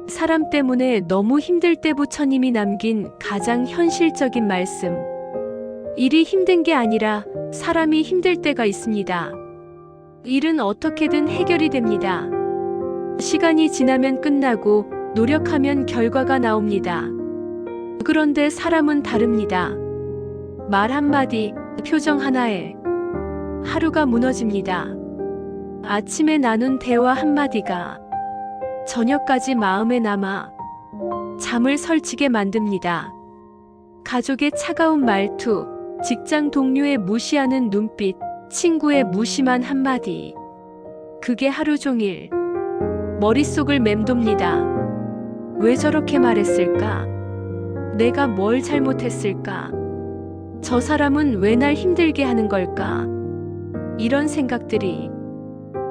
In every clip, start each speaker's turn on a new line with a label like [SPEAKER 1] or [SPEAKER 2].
[SPEAKER 1] 사람 때문에 너무 힘들 때 부처님이 남긴 가장 현실적인 말씀. 일이 힘든 게 아니라 사람이 힘들 때가 있습니다. 일은 어떻게든 해결이 됩니다. 시간이 지나면 끝나고 노력하면 결과가 나옵니다. 그런데 사람은 다릅니다. 말 한마디, 표정 하나에 하루가 무너집니다. 아침에 나눈 대화 한마디가 저녁까지 마음에 남아 잠을 설치게 만듭니다. 가족의 차가운 말투, 직장 동료의 무시하는 눈빛, 친구의 무심한 한마디. 그게 하루 종일 머릿속을 맴돕니다. 왜 저렇게 말했을까? 내가 뭘 잘못했을까? 저 사람은 왜 날 힘들게 하는 걸까? 이런 생각들이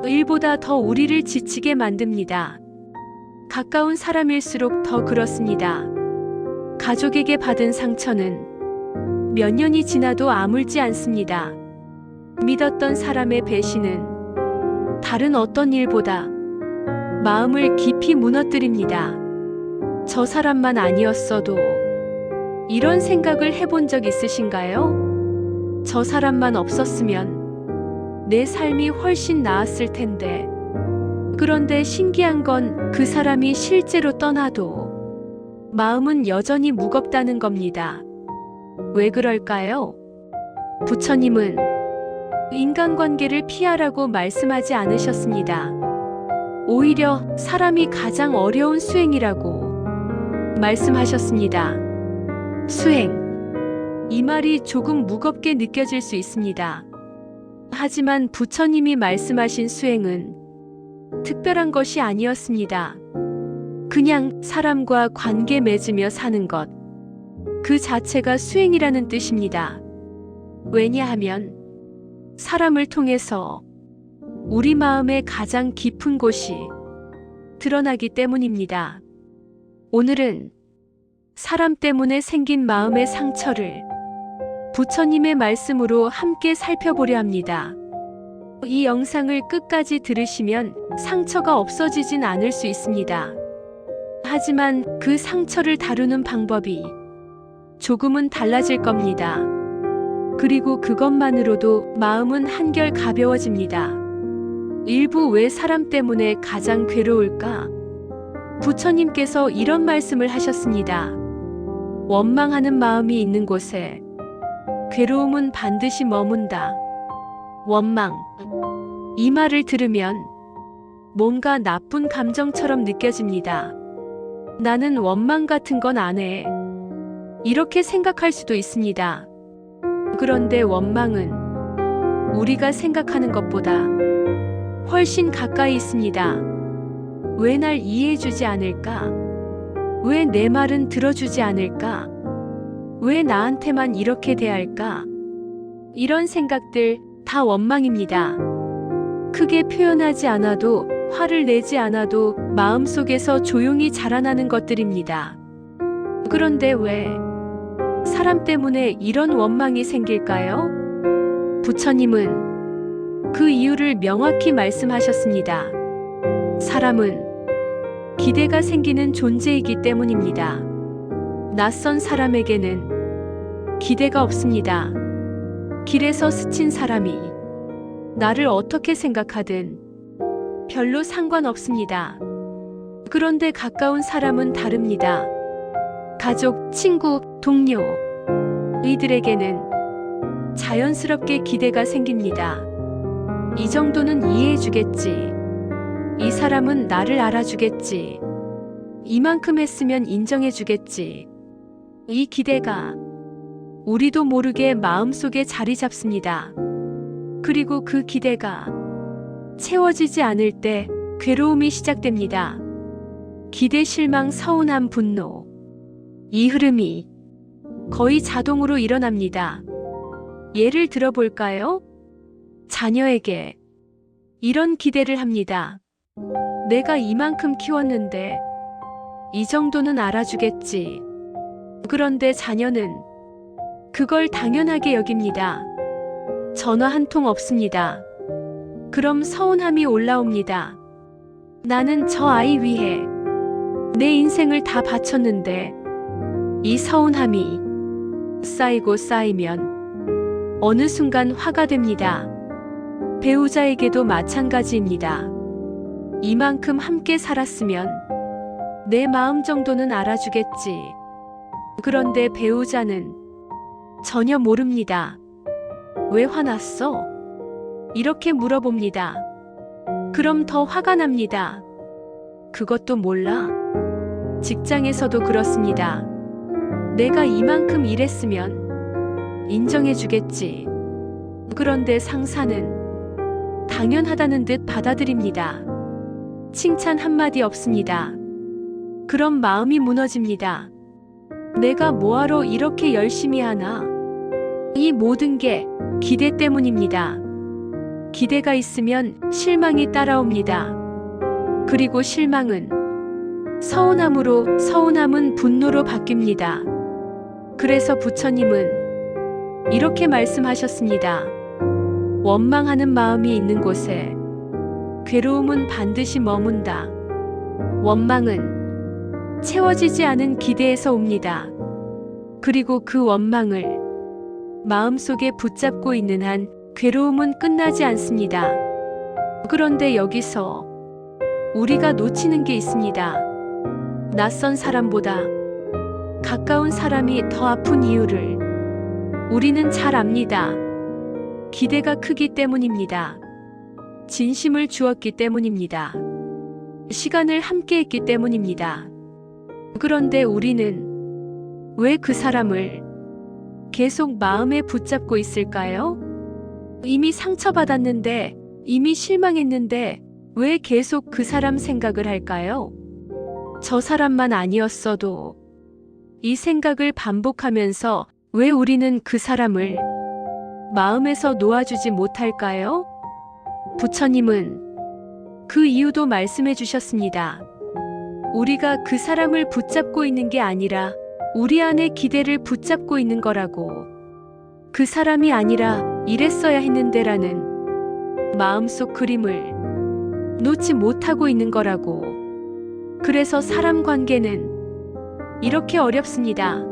[SPEAKER 1] 일보다 더 우리를 지치게 만듭니다. 가까운 사람일수록 더 그렇습니다. 가족에게 받은 상처는 몇 년이 지나도 아물지 않습니다. 믿었던 사람의 배신은 다른 어떤 일보다 마음을 깊이 무너뜨립니다. 저 사람만 아니었어도 이런 생각을 해본 적 있으신가요? 저 사람만 없었으면 내 삶이 훨씬 나았을 텐데. 그런데 신기한 건 그 사람이 실제로 떠나도 마음은 여전히 무겁다는 겁니다. 왜 그럴까요? 부처님은 인간관계를 피하라고 말씀하지 않으셨습니다. 오히려 사람이 가장 어려운 수행이라고 말씀하셨습니다. 수행. 이 말이 조금 무겁게 느껴질 수 있습니다. 하지만 부처님이 말씀하신 수행은 특별한 것이 아니었습니다. 그냥 사람과 관계 맺으며 사는 것. 그 자체가 수행이라는 뜻입니다. 왜냐하면 사람을 통해서 우리 마음의 가장 깊은 곳이 드러나기 때문입니다. 오늘은 사람 때문에 생긴 마음의 상처를 부처님의 말씀으로 함께 살펴보려 합니다. 이 영상을 끝까지 들으시면 상처가 없어지진 않을 수 있습니다. 하지만 그 상처를 다루는 방법이 조금은 달라질 겁니다. 그리고 그것만으로도 마음은 한결 가벼워집니다. 일부 왜 사람 때문에 가장 괴로울까? 부처님께서 이런 말씀을 하셨습니다. 원망하는 마음이 있는 곳에 괴로움은 반드시 머문다. 원망. 이 말을 들으면 뭔가 나쁜 감정처럼 느껴집니다. 나는 원망 같은 건 안 해. 이렇게 생각할 수도 있습니다. 그런데 원망은 우리가 생각하는 것보다 훨씬 가까이 있습니다. 왜 날 이해해주지 않을까? 왜 내 말은 들어주지 않을까? 왜 나한테만 이렇게 대할까? 이런 생각들 다 원망입니다. 크게 표현하지 않아도, 화를 내지 않아도 마음속에서 조용히 자라나는 것들입니다. 그런데 왜 사람 때문에 이런 원망이 생길까요? 부처님은 그 이유를 명확히 말씀하셨습니다. 사람은 기대가 생기는 존재이기 때문입니다. 낯선 사람에게는 기대가 없습니다. 길에서 스친 사람이 나를 어떻게 생각하든 별로 상관없습니다. 그런데 가까운 사람은 다릅니다. 가족, 친구, 동료, 이들에게는 자연스럽게 기대가 생깁니다. 이 정도는 이해해주겠지. 이 사람은 나를 알아주겠지. 이만큼 했으면 인정해주겠지. 이 기대가 우리도 모르게 마음속에 자리 잡습니다. 그리고 그 기대가 채워지지 않을 때 괴로움이 시작됩니다. 기대, 실망, 서운함, 분노. 이 흐름이 거의 자동으로 일어납니다. 예를 들어볼까요? 자녀에게 이런 기대를 합니다. 내가 이만큼 키웠는데 이 정도는 알아주겠지. 그런데 자녀는 그걸 당연하게 여깁니다. 전화 한 통 없습니다. 그럼 서운함이 올라옵니다. 나는 저 아이 위해 내 인생을 다 바쳤는데 이 서운함이 쌓이고 쌓이면 어느 순간 화가 됩니다. 배우자에게도 마찬가지입니다. 이만큼 함께 살았으면 내 마음 정도는 알아주겠지. 그런데 배우자는 전혀 모릅니다. 왜 화났어? 이렇게 물어봅니다. 그럼 더 화가 납니다. 그것도 몰라? 직장에서도 그렇습니다. 내가 이만큼 일했으면 인정해주겠지. 그런데 상사는 당연하다는 듯 받아들입니다. 칭찬 한마디 없습니다. 그럼 마음이 무너집니다. 내가 뭐하러 이렇게 열심히 하나? 이 모든 게 기대 때문입니다. 기대가 있으면 실망이 따라옵니다. 그리고 실망은 서운함으로, 서운함은 분노로 바뀝니다. 그래서 부처님은 이렇게 말씀하셨습니다. 원망하는 마음이 있는 곳에 괴로움은 반드시 머문다. 원망은 채워지지 않은 기대에서 옵니다. 그리고 그 원망을 마음속에 붙잡고 있는 한 괴로움은 끝나지 않습니다. 그런데 여기서 우리가 놓치는 게 있습니다. 낯선 사람보다 가까운 사람이 더 아픈 이유를 우리는 잘 압니다. 기대가 크기 때문입니다. 진심을 주었기 때문입니다. 시간을 함께 했기 때문입니다. 그런데 우리는 왜 그 사람을 계속 마음에 붙잡고 있을까요? 이미 상처받았는데, 이미 실망했는데 왜 계속 그 사람 생각을 할까요? 저 사람만 아니었어도 이 생각을 반복하면서 왜 우리는 그 사람을 마음에서 놓아주지 못할까요? 부처님은 그 이유도 말씀해 주셨습니다. 우리가 그 사람을 붙잡고 있는 게 아니라 우리 안에 기대를 붙잡고 있는 거라고. 그 사람이 아니라 이랬어야 했는데라는 마음속 그림을 놓지 못하고 있는 거라고. 그래서 사람 관계는 이렇게 어렵습니다.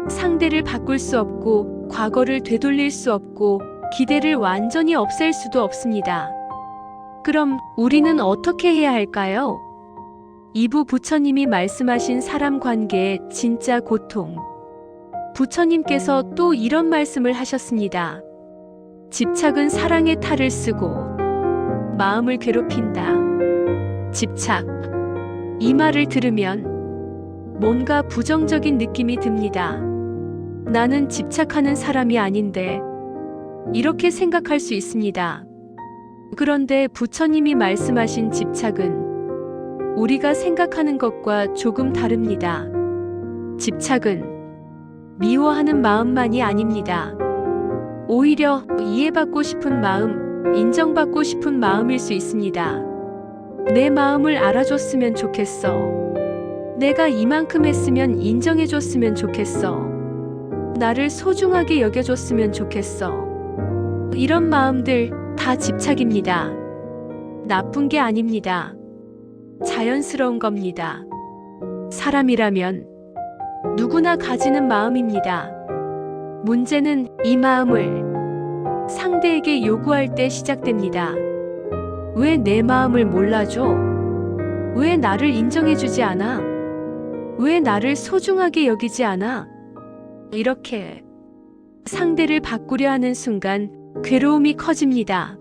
[SPEAKER 1] 상대를 바꿀 수 없고, 과거를 되돌릴 수 없고, 기대를 완전히 없앨 수도 없습니다. 그럼 우리는 어떻게 해야 할까요? 이부 부처님이 말씀하신 사람 관계의 진짜 고통. 부처님께서 또 이런 말씀을 하셨습니다. 집착은 사랑의 탈을 쓰고 마음을 괴롭힌다. 집착. 이 말을 들으면 뭔가 부정적인 느낌이 듭니다. 나는 집착하는 사람이 아닌데 이렇게 생각할 수 있습니다. 그런데 부처님이 말씀하신 집착은 우리가 생각하는 것과 조금 다릅니다. 집착은 미워하는 마음만이 아닙니다. 오히려 이해받고 싶은 마음, 인정받고 싶은 마음일 수 있습니다. 내 마음을 알아줬으면 좋겠어. 내가 이만큼 했으면 인정해줬으면 좋겠어. 나를 소중하게 여겨줬으면 좋겠어. 이런 마음들 다 집착입니다. 나쁜 게 아닙니다. 자연스러운 겁니다. 사람이라면 누구나 가지는 마음입니다. 문제는 이 마음을 상대에게 요구할 때 시작됩니다. 왜 내 마음을 몰라줘? 왜 나를 인정해주지 않아? 왜 나를 소중하게 여기지 않아? 이렇게 상대를 바꾸려 하는 순간 괴로움이 커집니다.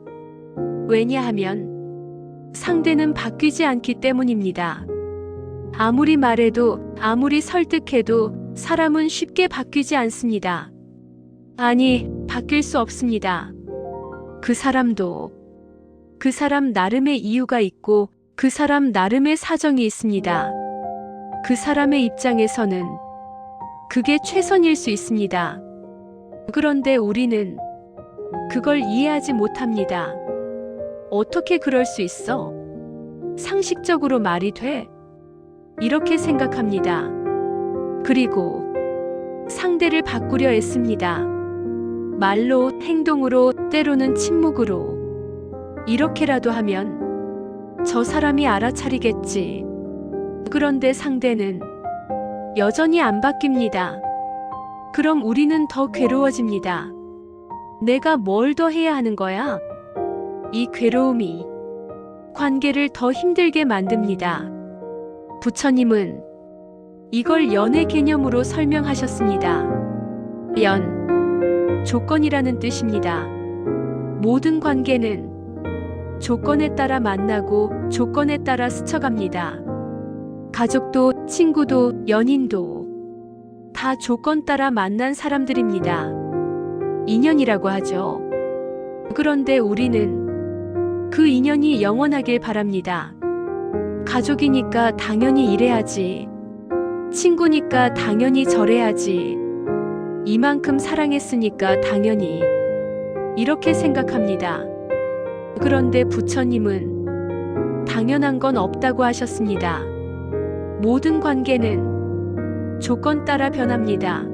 [SPEAKER 1] 왜냐하면 상대는 바뀌지 않기 때문입니다. 아무리 말해도, 아무리 설득해도 사람은 쉽게 바뀌지 않습니다. 아니, 바뀔 수 없습니다. 그 사람도 그 사람 나름의 이유가 있고 그 사람 나름의 사정이 있습니다. 그 사람의 입장에서는 그게 최선일 수 있습니다. 그런데 우리는 그걸 이해하지 못합니다. 어떻게 그럴 수 있어? 상식적으로 말이 돼? 이렇게 생각합니다. 그리고 상대를 바꾸려 애씁니다. 말로, 행동으로, 때로는 침묵으로. 이렇게라도 하면 저 사람이 알아차리겠지. 그런데 상대는 여전히 안 바뀝니다. 그럼 우리는 더 괴로워집니다. 내가 뭘 더 해야 하는 거야? 이 괴로움이 관계를 더 힘들게 만듭니다. 부처님은 이걸 연애 개념으로 설명하셨습니다. 연, 조건이라는 뜻입니다. 모든 관계는 조건에 따라 만나고 조건에 따라 스쳐갑니다. 가족도, 친구도, 연인도 다 조건 따라 만난 사람들입니다. 인연이라고 하죠. 그런데 우리는 그 인연이 영원하길 바랍니다. 가족이니까 당연히 이래야지. 친구니까 당연히 저래야지. 이만큼 사랑했으니까 당연히 이렇게 생각합니다. 그런데 부처님은 당연한 건 없다고 하셨습니다. 모든 관계는 조건 따라 변합니다.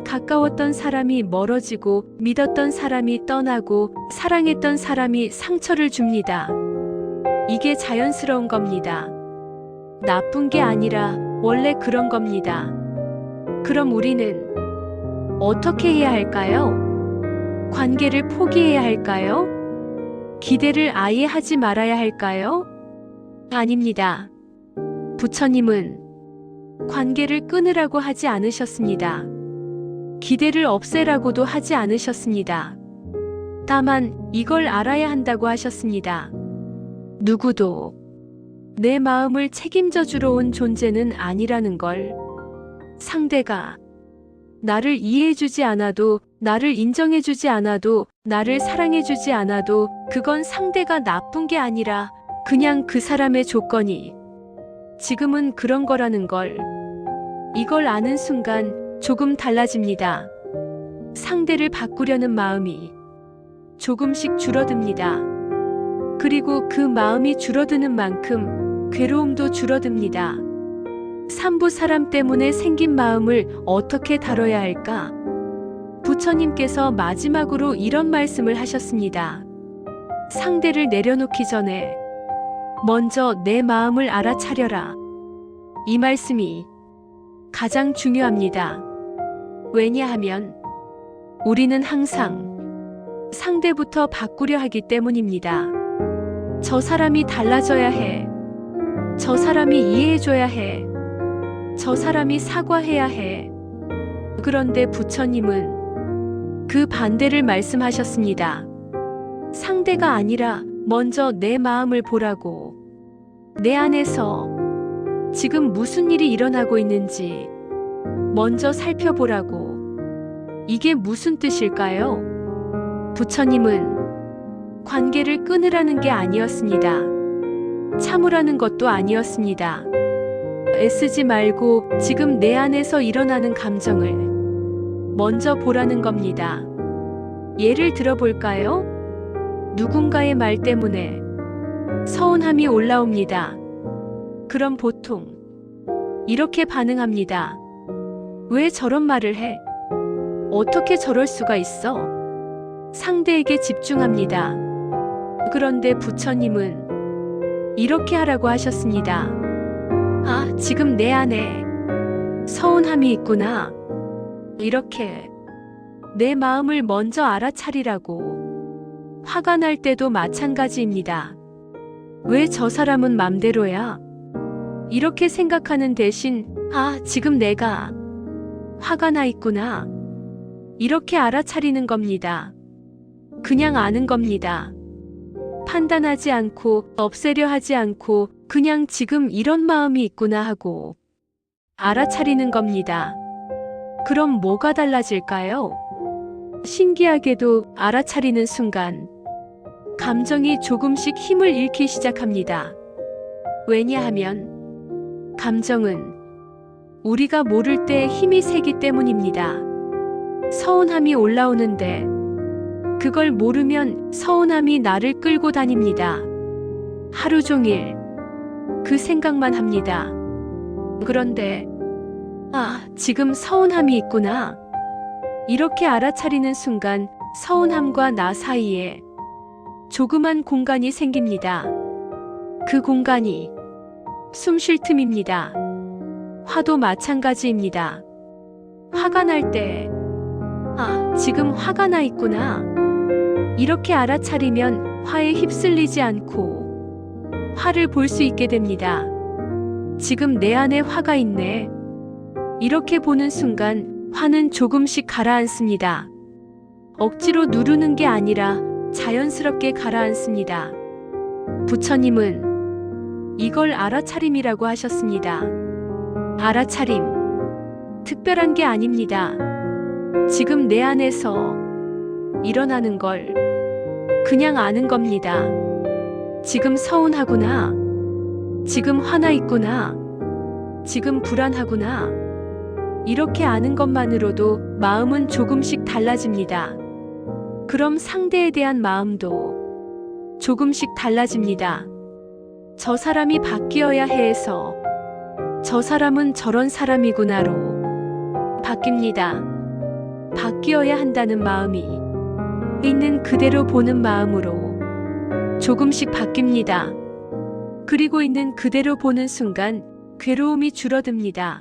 [SPEAKER 1] 가까웠던 사람이 멀어지고 믿었던 사람이 떠나고 사랑했던 사람이 상처를 줍니다. 이게 자연스러운 겁니다. 나쁜 게 아니라 원래 그런 겁니다. 그럼 우리는 어떻게 해야 할까요? 관계를 포기해야 할까요? 기대를 아예 하지 말아야 할까요? 아닙니다. 부처님은 관계를 끊으라고 하지 않으셨습니다. 기대를 없애라고도 하지 않으셨습니다. 다만 이걸 알아야 한다고 하셨습니다. 누구도 내 마음을 책임져 주러 온 존재는 아니라는 걸. 상대가 나를 이해해주지 않아도, 나를 인정해주지 않아도, 나를 사랑해주지 않아도 그건 상대가 나쁜 게 아니라 그냥 그 사람의 조건이 지금은 그런 거라는 걸. 이걸 아는 순간 조금 달라집니다. 상대를 바꾸려는 마음이 조금씩 줄어듭니다. 그리고 그 마음이 줄어드는 만큼 괴로움도 줄어듭니다. 산부 사람 때문에 생긴 마음을 어떻게 다뤄야 할까? 부처님께서 마지막으로 이런 말씀을 하셨습니다. 상대를 내려놓기 전에 먼저 내 마음을 알아차려라. 이 말씀이 가장 중요합니다. 왜냐하면 우리는 항상 상대부터 바꾸려 하기 때문입니다. 저 사람이 달라져야 해. 저 사람이 이해해줘야 해. 저 사람이 사과해야 해. 그런데 부처님은 그 반대를 말씀하셨습니다. 상대가 아니라 먼저 내 마음을 보라고. 내 안에서 지금 무슨 일이 일어나고 있는지 먼저 살펴보라고. 이게 무슨 뜻일까요? 부처님은 관계를 끊으라는 게 아니었습니다. 참으라는 것도 아니었습니다. 애쓰지 말고 지금 내 안에서 일어나는 감정을 먼저 보라는 겁니다. 예를 들어볼까요? 누군가의 말 때문에 서운함이 올라옵니다. 그럼 보통 이렇게 반응합니다. 왜 저런 말을 해? 어떻게 저럴 수가 있어? 상대에게 집중합니다. 그런데 부처님은 이렇게 하라고 하셨습니다. 아, 지금 내 안에 서운함이 있구나. 이렇게 내 마음을 먼저 알아차리라고. 화가 날 때도 마찬가지입니다. 왜 저 사람은 맘대로야? 이렇게 생각하는 대신, 아, 지금 내가 화가 나 있구나. 이렇게 알아차리는 겁니다. 그냥 아는 겁니다. 판단하지 않고, 없애려 하지 않고, 그냥 지금 이런 마음이 있구나 하고 알아차리는 겁니다. 그럼 뭐가 달라질까요? 신기하게도 알아차리는 순간 감정이 조금씩 힘을 잃기 시작합니다. 왜냐하면 감정은 우리가 모를 때 힘이 세기 때문입니다. 서운함이 올라오는데 그걸 모르면 서운함이 나를 끌고 다닙니다. 하루 종일 그 생각만 합니다. 그런데 아, 지금 서운함이 있구나. 이렇게 알아차리는 순간 서운함과 나 사이에 조그만 공간이 생깁니다. 그 공간이 숨 쉴 틈입니다. 화도 마찬가지입니다. 화가 날 때, 아, 지금 화가 나 있구나. 이렇게 알아차리면 화에 휩쓸리지 않고 화를 볼 수 있게 됩니다. 지금 내 안에 화가 있네. 이렇게 보는 순간 화는 조금씩 가라앉습니다. 억지로 누르는 게 아니라 자연스럽게 가라앉습니다. 부처님은 이걸 알아차림이라고 하셨습니다. 알아차림. 특별한 게 아닙니다. 지금 내 안에서 일어나는 걸 그냥 아는 겁니다. 지금 서운하구나. 지금 화나 있구나. 지금 불안하구나. 이렇게 아는 것만으로도 마음은 조금씩 달라집니다. 그럼 상대에 대한 마음도 조금씩 달라집니다. 저 사람이 바뀌어야 해서 저 사람은 저런 사람이구나로 바뀝니다. 바뀌어야 한다는 마음이 있는 그대로 보는 마음으로 조금씩 바뀝니다. 그리고 있는 그대로 보는 순간 괴로움이 줄어듭니다.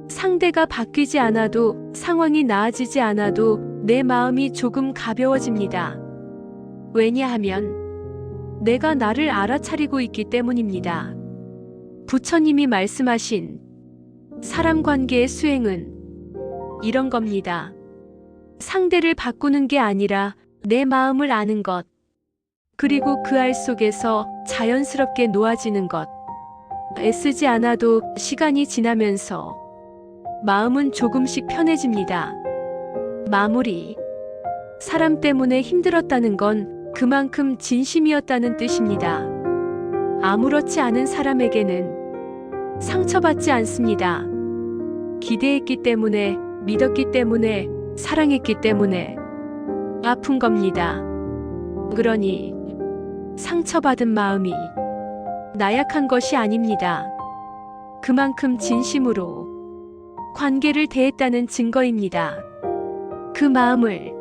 [SPEAKER 1] 상대가 바뀌지 않아도 상황이 나아지지 않아도 내 마음이 조금 가벼워집니다. 왜냐하면 내가 나를 알아차리고 있기 때문입니다. 부처님이 말씀하신 사람 관계의 수행은 이런 겁니다. 상대를 바꾸는 게 아니라 내 마음을 아는 것, 그리고 그 알 속에서 자연스럽게 놓아지는 것. 애쓰지 않아도 시간이 지나면서 마음은 조금씩 편해집니다. 마무리. 사람 때문에 힘들었다는 건 그만큼 진심이었다는 뜻입니다. 아무렇지 않은 사람에게는 상처받지 않습니다. 기대했기 때문에, 믿었기 때문에, 사랑했기 때문에 아픈 겁니다. 그러니 상처받은 마음이 나약한 것이 아닙니다. 그만큼 진심으로 관계를 대했다는 증거입니다. 그 마음을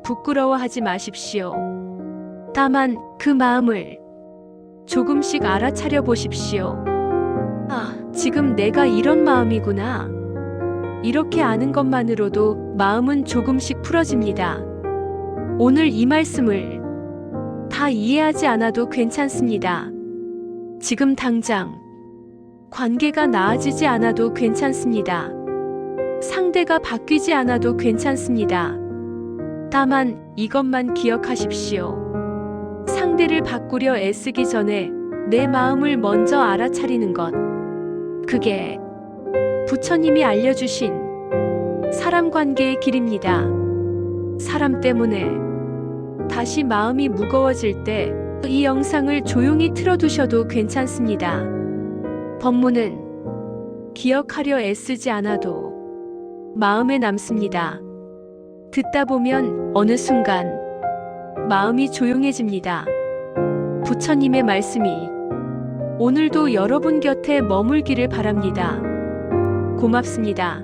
[SPEAKER 1] 부끄러워하지 마십시오. 다만 그 마음을 조금씩 알아차려 보십시오. 아, 지금 내가 이런 마음이구나. 이렇게 아는 것만으로도 마음은 조금씩 풀어집니다. 오늘 이 말씀을 다 이해하지 않아도 괜찮습니다. 지금 당장 관계가 나아지지 않아도 괜찮습니다. 상대가 바뀌지 않아도 괜찮습니다. 다만 이것만 기억하십시오. 상대를 바꾸려 애쓰기 전에 내 마음을 먼저 알아차리는 것. 그게 부처님이 알려주신 사람 관계의 길입니다. 사람 때문에 다시 마음이 무거워질 때 이 영상을 조용히 틀어두셔도 괜찮습니다. 법문은 기억하려 애쓰지 않아도 마음에 남습니다. 듣다 보면 어느 순간 마음이 조용해집니다. 부처님의 말씀이 오늘도 여러분 곁에 머물기를 바랍니다. 고맙습니다.